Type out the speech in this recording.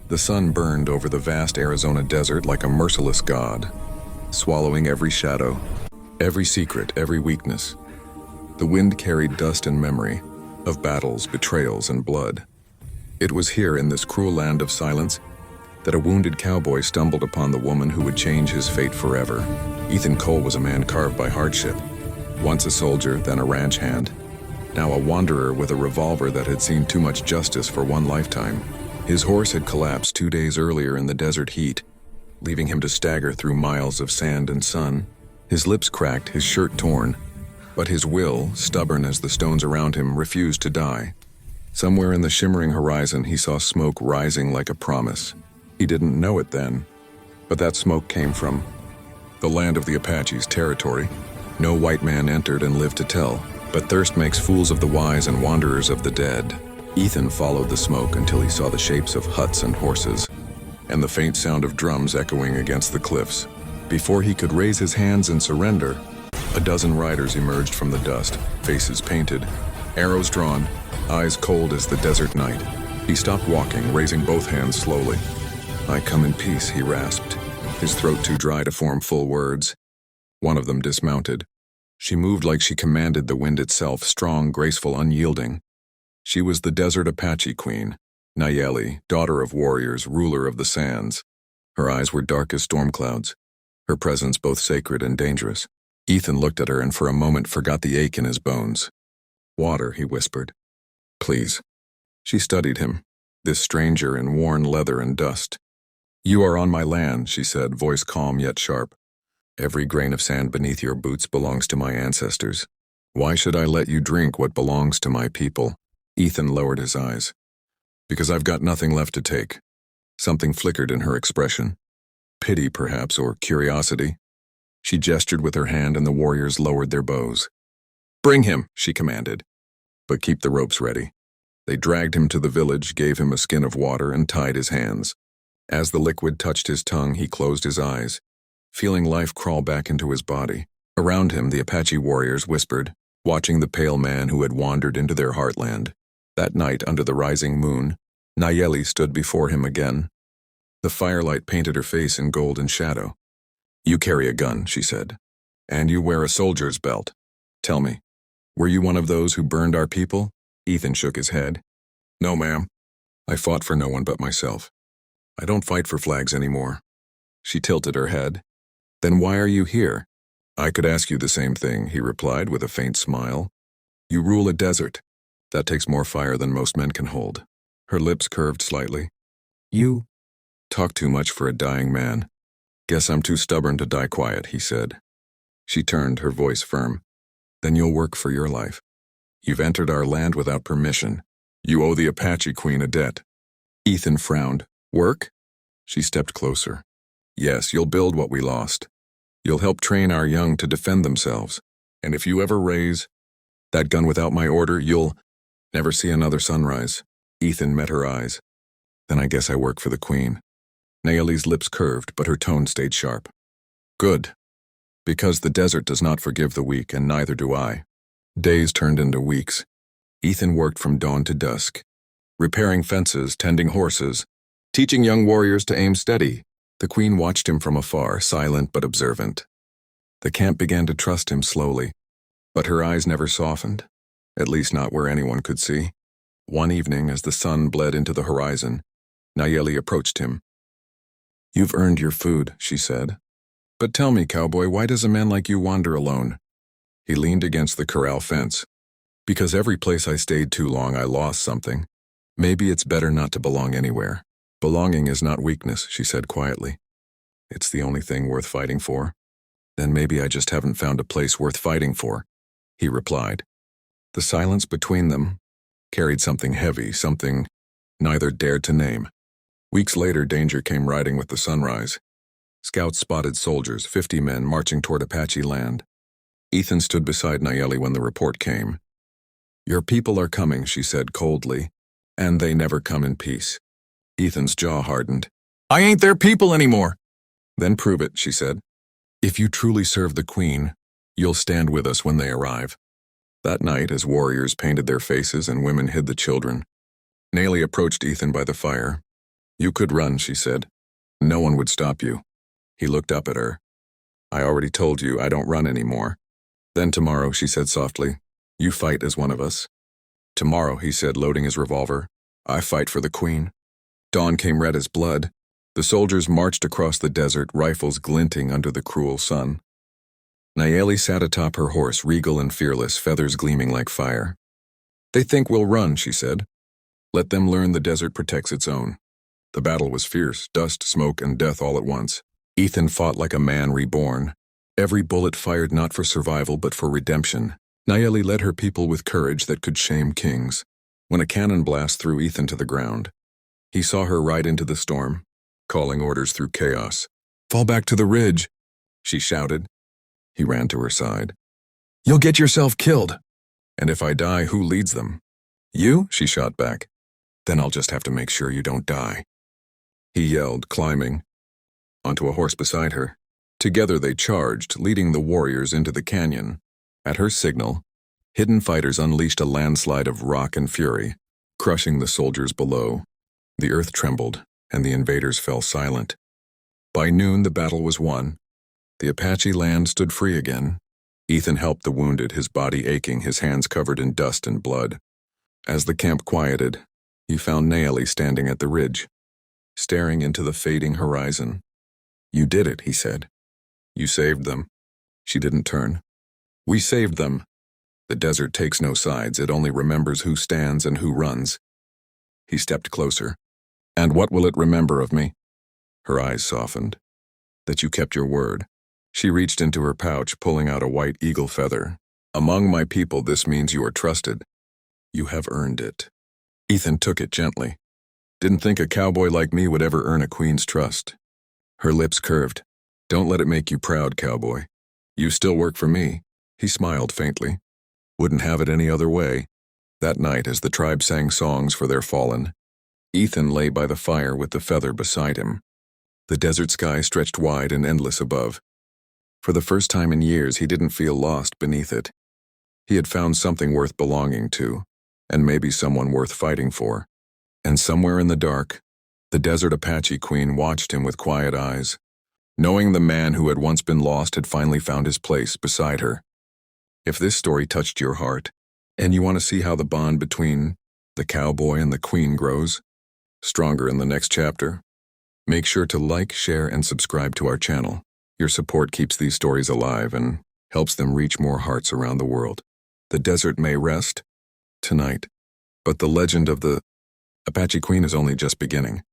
The sun burned over the vast Arizona desert like a merciless god, swallowing every shadow, every secret, every weakness. The wind carried dust and memory of battles, betrayals, and blood. It was here in this cruel land of silence that a wounded cowboy stumbled upon the woman who would change his fate forever. Ethan Cole was a man carved by hardship. Once a soldier, then a ranch hand. Now a wanderer with a revolver that had seen too much justice for one lifetime. His horse had collapsed 2 days earlier in the desert heat, leaving him to stagger through miles of sand and sun. His lips cracked, his shirt torn, but his will, stubborn as the stones around him, refused to die. Somewhere in the shimmering horizon, he saw smoke rising like a promise. He didn't know it then, but that smoke came from the land of the Apaches' territory. No white man entered and lived to tell, but thirst makes fools of the wise and wanderers of the dead. Ethan followed the smoke until he saw the shapes of huts and horses, and the faint sound of drums echoing against the cliffs. Before he could raise his hands and surrender, a dozen riders emerged from the dust, faces painted, arrows drawn, eyes cold as the desert night. He stopped walking, raising both hands slowly. "I come in peace," he rasped, his throat too dry to form full words. One of them dismounted. She moved like she commanded the wind itself, strong, graceful, unyielding. She was the desert Apache Queen, Nayeli, daughter of warriors, ruler of the sands. Her eyes were dark as storm clouds, her presence both sacred and dangerous. Ethan looked at her and for a moment forgot the ache in his bones. "Water," he whispered. "Please." She studied him, this stranger in worn leather and dust. "You are on my land," she said, voice calm yet sharp. "Every grain of sand beneath your boots belongs to my ancestors. Why should I let you drink what belongs to my people?" Ethan lowered his eyes. "Because I've got nothing left to take." Something flickered in her expression. Pity, perhaps, or curiosity. She gestured with her hand and the warriors lowered their bows. "Bring him," she commanded. "But keep the ropes ready." They dragged him to the village, gave him a skin of water, and tied his hands. As the liquid touched his tongue, he closed his eyes, feeling life crawl back into his body. Around him, the Apache warriors whispered, watching the pale man who had wandered into their heartland. That night, under the rising moon, Nayeli stood before him again. The firelight painted her face in golden shadow. "You carry a gun," she said, "and you wear a soldier's belt. Tell me, were you one of those who burned our people?" Ethan shook his head. "No, ma'am. I fought for no one but myself. I don't fight for flags anymore." She tilted her head. "Then why are you here?" "I could ask you the same thing," he replied with a faint smile. "You rule a desert. That takes more fire than most men can hold." Her lips curved slightly. "You talk too much for a dying man." "Guess I'm too stubborn to die quiet," he said. She turned, her voice firm. "Then you'll work for your life. You've entered our land without permission. You owe the Apache Queen a debt." Ethan frowned. "Work?" She stepped closer. "Yes, you'll build what we lost. You'll help train our young to defend themselves. And if you ever raise that gun without my order, you'll never see another sunrise." Ethan met her eyes. "Then I guess I work for the Queen." Nayeli's lips curved, but her tone stayed sharp. "Good. Because the desert does not forgive the weak, and neither do I." Days turned into weeks. Ethan worked from dawn to dusk, repairing fences, tending horses, teaching young warriors to aim steady. The Queen watched him from afar, silent but observant. The camp began to trust him slowly, but her eyes never softened, at least not where anyone could see. One evening, as the sun bled into the horizon, Nayeli approached him. "You've earned your food," she said. "But tell me, Cowboy, why does a man like you wander alone?" He leaned against the corral fence. "Because every place I stayed too long, I lost something. Maybe it's better not to belong anywhere." "Belonging is not weakness," she said quietly. "It's the only thing worth fighting for." "Then maybe I just haven't found a place worth fighting for," he replied. The silence between them carried something heavy, something neither dared to name. Weeks later, danger came riding with the sunrise. Scouts spotted soldiers, 50 men, marching toward Apache land. Ethan stood beside Nayeli when the report came. "Your people are coming," she said coldly, "and they never come in peace." Ethan's jaw hardened. "I ain't their people anymore." "Then prove it," she said. "If you truly serve the Queen, you'll stand with us when they arrive." That night, as warriors painted their faces and women hid the children, Nayeli approached Ethan by the fire. You could run, she said. No one would stop you. He looked up at her. I already told you I don't run anymore. Then tomorrow, she said softly, you fight as one of us. Tomorrow, he said, loading his revolver, I fight for the Queen. Dawn came red as blood. The soldiers marched across the desert, rifles glinting under the cruel sun. Nayeli sat atop her horse, regal and fearless, feathers gleaming like fire. They think we'll run, she said. Let them learn the desert protects its own. The battle was fierce, dust, smoke, and death all at once. Ethan fought like a man reborn. Every bullet fired not for survival but for redemption. Nayeli led her people with courage that could shame kings. When a cannon blast threw Ethan to the ground, he saw her ride into the storm, calling orders through chaos. Fall back to the ridge, she shouted. He ran to her side. You'll get yourself killed. And if I die, who leads them? You? She shot back. Then I'll just have to make sure you don't die. He yelled, climbing onto a horse beside her. Together they charged, leading the warriors into the canyon. At her signal, hidden fighters unleashed a landslide of rock and fury, crushing the soldiers below. The earth trembled, and the invaders fell silent. By noon, the battle was won. The Apache land stood free again. Ethan helped the wounded, his body aching, his hands covered in dust and blood. As the camp quieted, he found Nayeli standing at the ridge, staring into the fading horizon. You did it, he said. You saved them. She didn't turn. We saved them. The desert takes no sides, it only remembers who stands and who runs. He stepped closer. And what will it remember of me? Her eyes softened. That you kept your word. She reached into her pouch, pulling out a white eagle feather. Among my people, this means you are trusted. You have earned it. Ethan took it gently. Didn't think a cowboy like me would ever earn a queen's trust. Her lips curved. Don't let it make you proud, cowboy. You still work for me. He smiled faintly. Wouldn't have it any other way. That night, as the tribe sang songs for their fallen, Ethan lay by the fire with the feather beside him. The desert sky stretched wide and endless above. For the first time in years, he didn't feel lost beneath it. He had found something worth belonging to, and maybe someone worth fighting for. And somewhere in the dark, the desert Apache Queen watched him with quiet eyes, knowing the man who had once been lost had finally found his place beside her. If this story touched your heart, and you want to see how the bond between the cowboy and the queen grows, stronger in the next chapter, make sure to like, share, and subscribe to our channel. Your support keeps these stories alive and helps them reach more hearts around the world. The desert may rest tonight, but the legend of the Apache Queen is only just beginning.